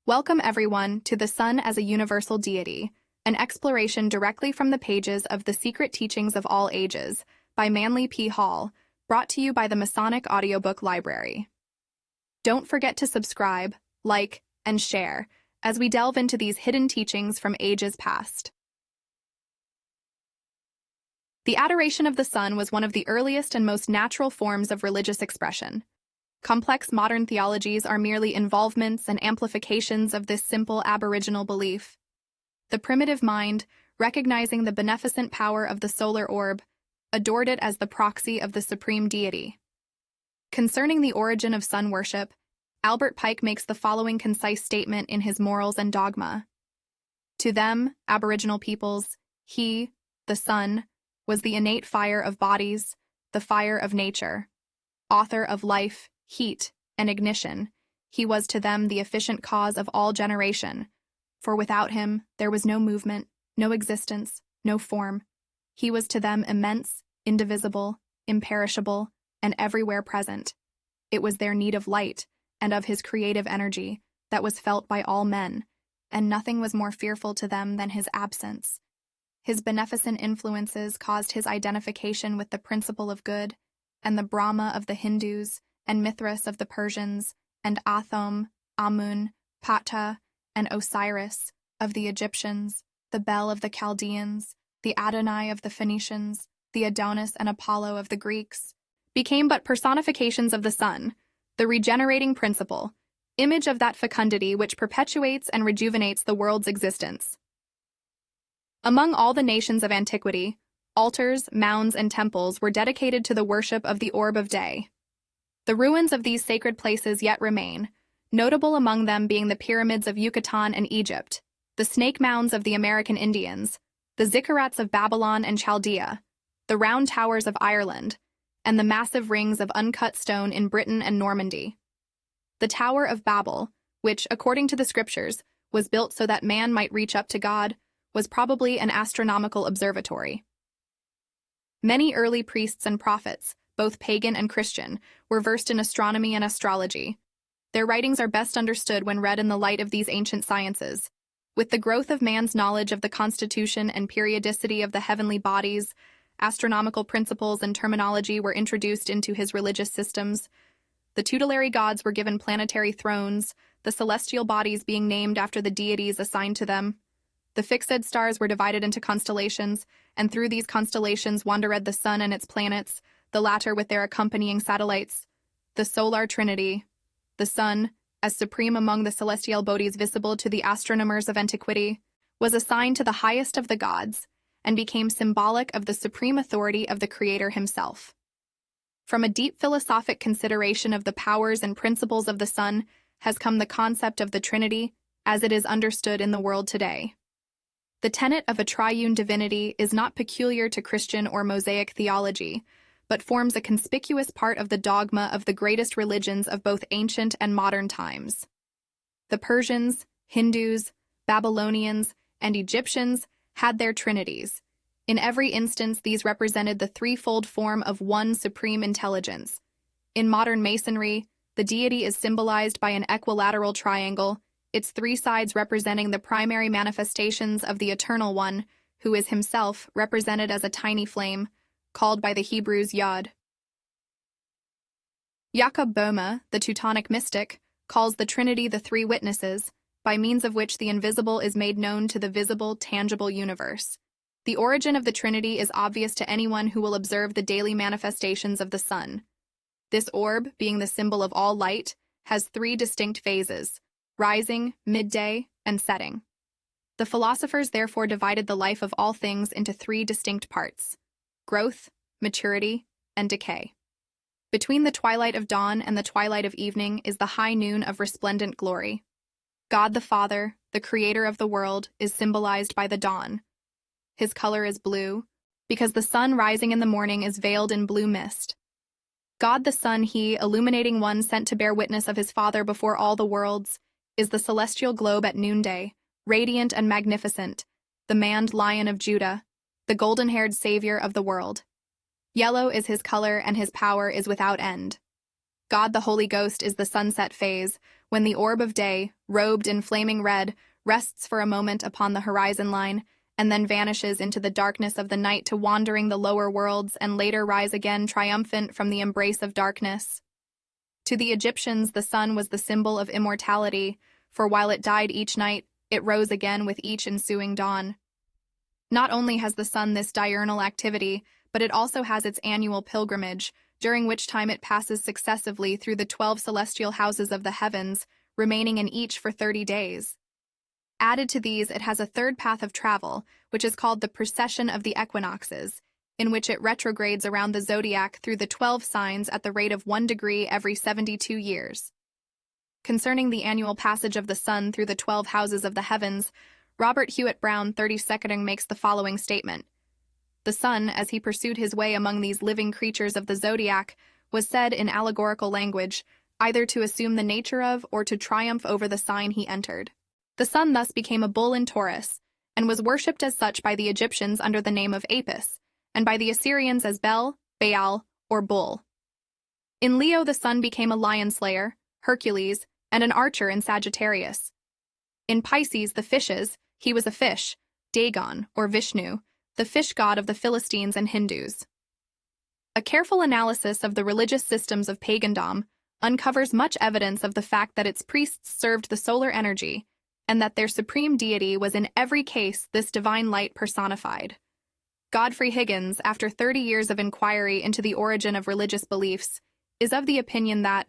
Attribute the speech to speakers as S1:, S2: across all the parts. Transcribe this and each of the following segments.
S1: Welcome everyone to the Sun as a Universal Deity, an exploration directly from the pages of The Secret Teachings of All Ages by Manly P. Hall, brought to you by the Masonic Audiobook Library. Don't forget to subscribe, like, and share as we delve into these hidden teachings from ages past. The adoration of the sun was one of the earliest and most natural forms of religious expression. Complex modern theologies are merely involvements and amplifications of this simple aboriginal belief. The primitive mind, recognizing the beneficent power of the solar orb, adored it as the proxy of the supreme deity. Concerning the origin of sun worship, Albert Pike makes the following concise statement in his Morals and Dogma. To them, Aboriginal peoples, he, the sun, was the innate fire of bodies, the fire of nature, author of life, heat, and ignition. He was to them the efficient cause of all generation, for without him there was no movement, no existence, no form. He was to them immense, indivisible, imperishable, and everywhere present. It was their need of light and of his creative energy that was felt by all men, and nothing was more fearful to them than his absence. His beneficent influences caused his identification with the principle of good, and the Brahma of the Hindus, and Mithras of the Persians, and Athom, Amun, Ptah, and Osiris of the Egyptians, the Bel of the Chaldeans, the Adonai of the Phoenicians, the Adonis and Apollo of the Greeks, became but personifications of the sun, the regenerating principle, image of that fecundity which perpetuates and rejuvenates the world's existence. Among all the nations of antiquity, altars, mounds, and temples were dedicated to the worship of the orb of day. The ruins of these sacred places yet remain, notable among them being the pyramids of Yucatan and Egypt, the snake mounds of the American Indians, the ziggurats of Babylon and Chaldea, the round towers of Ireland, and the massive rings of uncut stone in Britain and Normandy. The Tower of Babel, which, according to the scriptures, was built so that man might reach up to God, was probably an astronomical observatory. Many early priests and prophets, both pagan and Christian, were versed in astronomy and astrology. Their writings are best understood when read in the light of these ancient sciences. With the growth of man's knowledge of the constitution and periodicity of the heavenly bodies, astronomical principles and terminology were introduced into his religious systems. The tutelary gods were given planetary thrones, the celestial bodies being named after the deities assigned to them. The fixed stars were divided into constellations, and through these constellations wandered the sun and its planets, the latter with their accompanying satellites. The solar trinity, the sun, as supreme among the celestial bodies visible to the astronomers of antiquity, was assigned to the highest of the gods, and became symbolic of the supreme authority of the Creator himself. From a deep philosophic consideration of the powers and principles of the sun has come the concept of the Trinity, as it is understood in the world today. The tenet of a triune divinity is not peculiar to Christian or Mosaic theology, but forms a conspicuous part of the dogma of the greatest religions of both ancient and modern times. The Persians, Hindus, Babylonians, and Egyptians had their trinities. In every instance, these represented the threefold form of one supreme intelligence. In modern Masonry, the deity is symbolized by an equilateral triangle, its three sides representing the primary manifestations of the Eternal One, who is himself represented as a tiny flame, called by the Hebrews Yod. Jacob Boehme, the Teutonic mystic, calls the Trinity the three witnesses, by means of which the invisible is made known to the visible, tangible universe. The origin of the Trinity is obvious to anyone who will observe the daily manifestations of the sun. This orb, being the symbol of all light, has three distinct phases: rising, midday, and setting. The philosophers therefore divided the life of all things into three distinct parts: growth, maturity, and decay. Between the twilight of dawn and the twilight of evening is the high noon of resplendent glory. God the Father, the creator of the world, is symbolized by the dawn. His color is blue, because the sun rising in the morning is veiled in blue mist. God the Son, he, illuminating one sent to bear witness of his Father before all the worlds, is the celestial globe at noonday, radiant and magnificent, the maned Lion of Judah, the golden-haired Savior of the world. Yellow is his color, and his power is without end. God the Holy Ghost is the sunset phase, when the orb of day, robed in flaming red, rests for a moment upon the horizon line, and then vanishes into the darkness of the night to wandering the lower worlds and later rise again triumphant from the embrace of darkness. To the Egyptians, the sun was the symbol of immortality, for while it died each night, it rose again with each ensuing dawn. Not only has the sun this diurnal activity, but it also has its annual pilgrimage, during which time it passes successively through the 12 celestial houses of the heavens, remaining in each for 30 days. Added to these, it has a third path of travel, which is called the precession of the equinoxes, in which it retrogrades around the zodiac through the 12 signs at the rate of 1 degree every 72 years. Concerning the annual passage of the sun through the 12 houses of the heavens, Robert Hewitt Brown 32nd makes the following statement. The sun, as he pursued his way among these living creatures of the zodiac, was said in allegorical language, either to assume the nature of or to triumph over the sign he entered. The sun thus became a bull in Taurus, and was worshipped as such by the Egyptians under the name of Apis, and by the Assyrians as Bel, Baal, or Bull. In Leo, the sun became a lion slayer, Hercules, and an archer in Sagittarius. In Pisces, the fishes, he was a fish, Dagon, or Vishnu, the fish god of the Philistines and Hindus. A careful analysis of the religious systems of pagandom uncovers much evidence of the fact that its priests served the solar energy, and that their supreme deity was in every case this divine light personified. Godfrey Higgins, after 30 years of inquiry into the origin of religious beliefs, is of the opinion that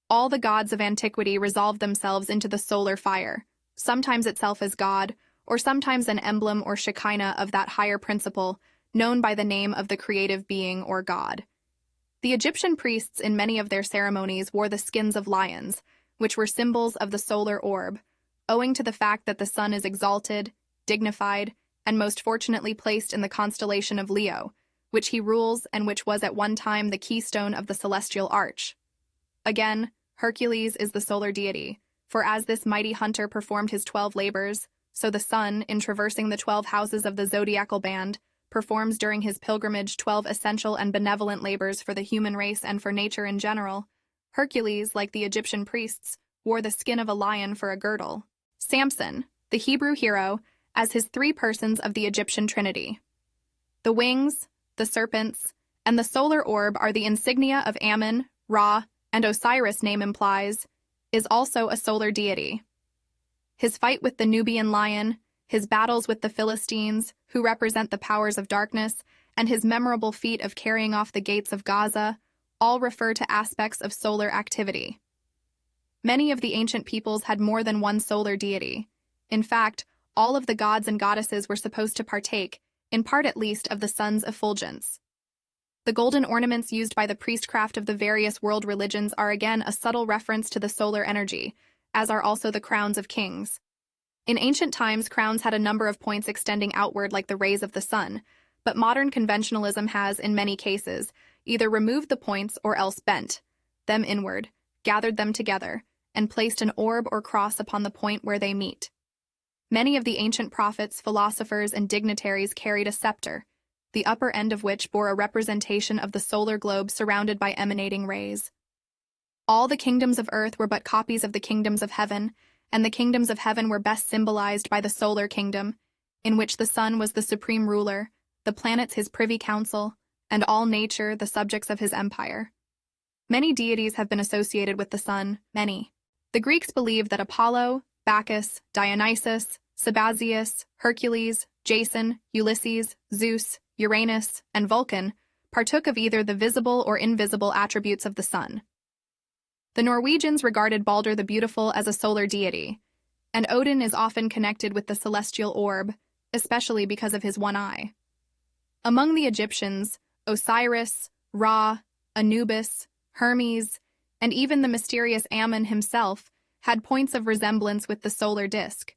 S1: all the gods of antiquity resolved themselves into the solar fire, sometimes itself as God, or sometimes an emblem or Shekinah of that higher principle, known by the name of the creative being or God. The Egyptian priests in many of their ceremonies wore the skins of lions, which were symbols of the solar orb, owing to the fact that the sun is exalted, dignified, and most fortunately placed in the constellation of Leo, which he rules and which was at one time the keystone of the celestial arch. Again, Hercules is the solar deity, for as this mighty hunter performed his 12 labors, so the sun, in traversing the 12 houses of the zodiacal band, performs during his pilgrimage 12 essential and benevolent labors for the human race and for nature in general. Hercules, like the Egyptian priests, wore the skin of a lion for a girdle. Samson, the Hebrew hero, as his 3 persons of the Egyptian trinity. The wings, the serpents, and the solar orb are the insignia of Ammon, Ra, and Osiris, name implies, is also a solar deity. His fight with the Nubian lion, his battles with the Philistines, who represent the powers of darkness, and his memorable feat of carrying off the gates of Gaza, all refer to aspects of solar activity. Many of the ancient peoples had more than one solar deity. In fact, all of the gods and goddesses were supposed to partake, in part at least, of the sun's effulgence. The golden ornaments used by the priestcraft of the various world religions are again a subtle reference to the solar energy, as are also the crowns of kings. In ancient times, crowns had a number of points extending outward like the rays of the sun, but modern conventionalism has, in many cases, either removed the points or else bent them inward, gathered them together, and placed an orb or cross upon the point where they meet. Many of the ancient prophets, philosophers, and dignitaries carried a scepter, the upper end of which bore a representation of the solar globe surrounded by emanating rays. All the kingdoms of earth were but copies of the kingdoms of heaven, and the kingdoms of heaven were best symbolized by the solar kingdom, in which the sun was the supreme ruler, the planets his privy council, and all nature the subjects of his empire. Many deities have been associated with the sun, many. The Greeks believed that Apollo, Bacchus, Dionysus, Sabazius, Hercules, Jason, Ulysses, Zeus, Uranus, and Vulcan partook of either the visible or invisible attributes of the sun. The Norwegians regarded Balder the Beautiful as a solar deity, and Odin is often connected with the celestial orb, especially because of his one eye. Among the Egyptians, Osiris, Ra, Anubis, Hermes, and even the mysterious Ammon himself had points of resemblance with the solar disk.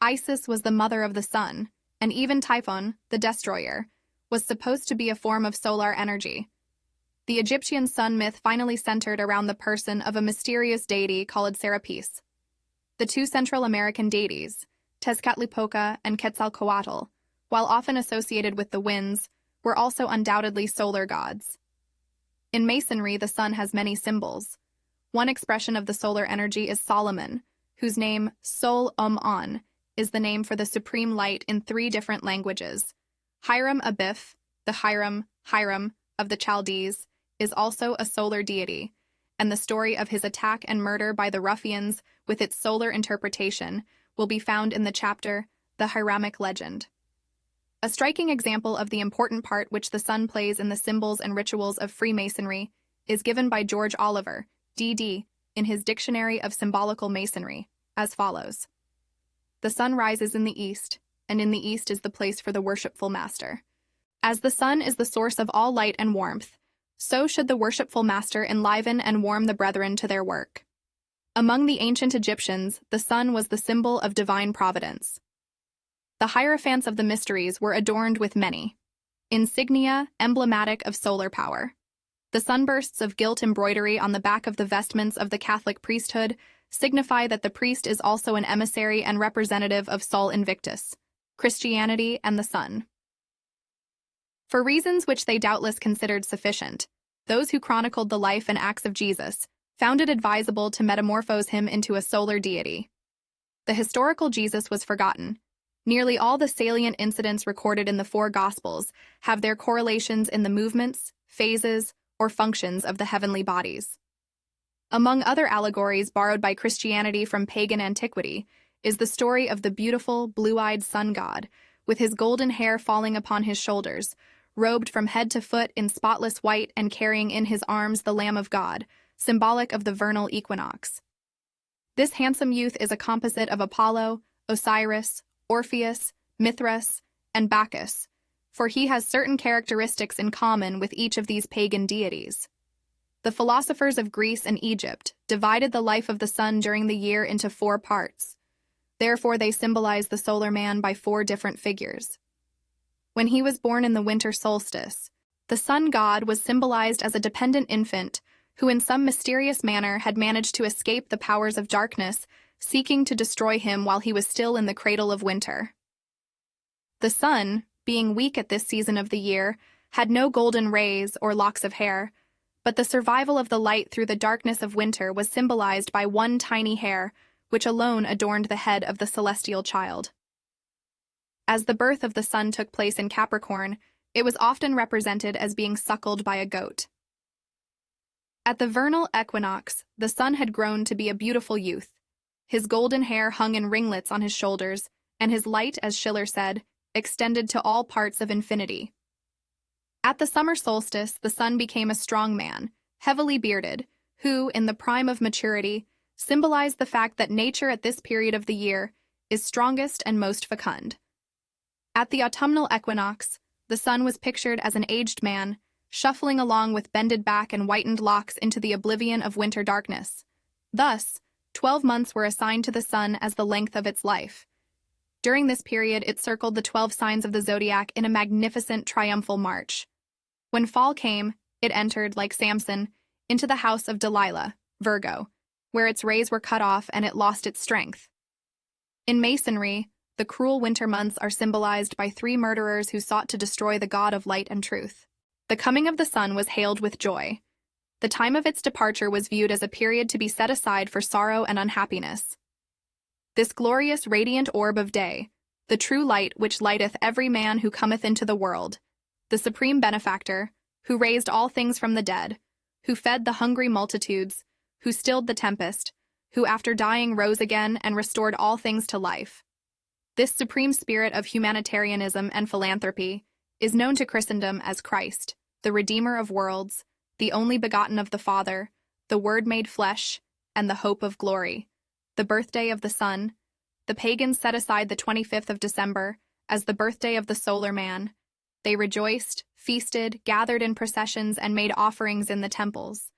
S1: Isis was the mother of the sun, and even Typhon, the destroyer, was supposed to be a form of solar energy. The Egyptian sun myth finally centered around the person of a mysterious deity called Serapis. The 2 Central American deities, Tezcatlipoca and Quetzalcoatl, while often associated with the winds, were also undoubtedly solar gods. In Masonry, the sun has many symbols. One expression of the solar energy is Solomon, whose name Sol-On is the name for the supreme light in 3 different languages. Hiram Abiff, the Hiram of the Chaldees, is also a solar deity, and the story of his attack and murder by the ruffians with its solar interpretation will be found in the chapter The Hiramic Legend. A striking example of the important part which the sun plays in the symbols and rituals of Freemasonry is given by George Oliver, D.D., in his Dictionary of Symbolical Masonry, as follows. The sun rises in the east, and in the east is the place for the worshipful master. As the sun is the source of all light and warmth, so should the worshipful master enliven and warm the brethren to their work. Among the ancient Egyptians, the sun was the symbol of divine providence. The hierophants of the mysteries were adorned with many insignia emblematic of solar power. The sunbursts of gilt embroidery on the back of the vestments of the Catholic priesthood signify that the priest is also an emissary and representative of Sol Invictus, Christianity and the sun. For reasons which they doubtless considered sufficient, those who chronicled the life and acts of Jesus found it advisable to metamorphose him into a solar deity. The historical Jesus was forgotten. Nearly all the salient incidents recorded in the 4 Gospels have their correlations in the movements, phases, or functions of the heavenly bodies. Among other allegories borrowed by Christianity from pagan antiquity is the story of the beautiful, blue-eyed sun god, with his golden hair falling upon his shoulders, robed from head to foot in spotless white and carrying in his arms the Lamb of God, symbolic of the vernal equinox. This handsome youth is a composite of Apollo, Osiris, Orpheus, Mithras, and Bacchus, for he has certain characteristics in common with each of these pagan deities. The philosophers of Greece and Egypt divided the life of the sun during the year into 4 parts. Therefore, they symbolize the solar man by 4 different figures. When he was born in the winter solstice, the sun god was symbolized as a dependent infant who in some mysterious manner had managed to escape the powers of darkness, seeking to destroy him while he was still in the cradle of winter. The sun, being weak at this season of the year, had no golden rays or locks of hair, but the survival of the light through the darkness of winter was symbolized by one tiny hair, which alone adorned the head of the celestial child. As the birth of the sun took place in Capricorn, it was often represented as being suckled by a goat. At the vernal equinox, the sun had grown to be a beautiful youth. His golden hair hung in ringlets on his shoulders, and his light, as Schiller said, extended to all parts of infinity. At the summer solstice, the sun became a strong man, heavily bearded, who, in the prime of maturity, symbolized the fact that nature at this period of the year is strongest and most fecund. At the autumnal equinox, the sun was pictured as an aged man, shuffling along with bended back and whitened locks into the oblivion of winter darkness. Thus, 12 months were assigned to the sun as the length of its life. During this period, it circled the 12 signs of the zodiac in a magnificent triumphal march. When fall came, it entered, like Samson, into the house of Delilah, Virgo, where its rays were cut off and it lost its strength. In Masonry, the cruel winter months are symbolized by 3 murderers who sought to destroy the God of light and truth. The coming of the sun was hailed with joy. The time of its departure was viewed as a period to be set aside for sorrow and unhappiness. This glorious radiant orb of day, the true light which lighteth every man who cometh into the world, the supreme benefactor, who raised all things from the dead, who fed the hungry multitudes, who stilled the tempest, who after dying rose again and restored all things to life. This supreme spirit of humanitarianism and philanthropy is known to Christendom as Christ, the Redeemer of worlds, the only begotten of the Father, the Word made flesh, and the hope of glory, the birthday of the sun. The pagans set aside the 25th of December as the birthday of the solar man. They rejoiced, feasted, gathered in processions, and made offerings in the temples.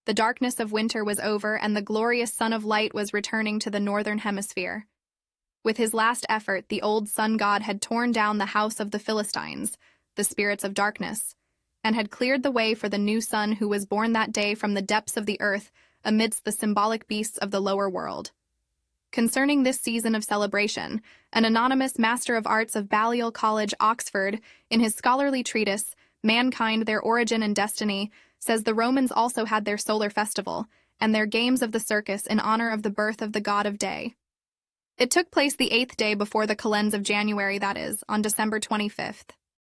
S1: The darkness of winter was over, and the glorious sun of light was returning to the northern hemisphere. With his last effort, the old sun god had torn down the house of the Philistines, the spirits of darkness, and had cleared the way for the new sun who was born that day from the depths of the earth amidst the symbolic beasts of the lower world. Concerning this season of celebration, an anonymous Master of Arts of Balliol College, Oxford, in his scholarly treatise, Mankind, Their Origin and Destiny, says the Romans also had their solar festival, and their games of the circus in honor of the birth of the god of day. It took place the 8th day before the calends of January, that is, on December 25th.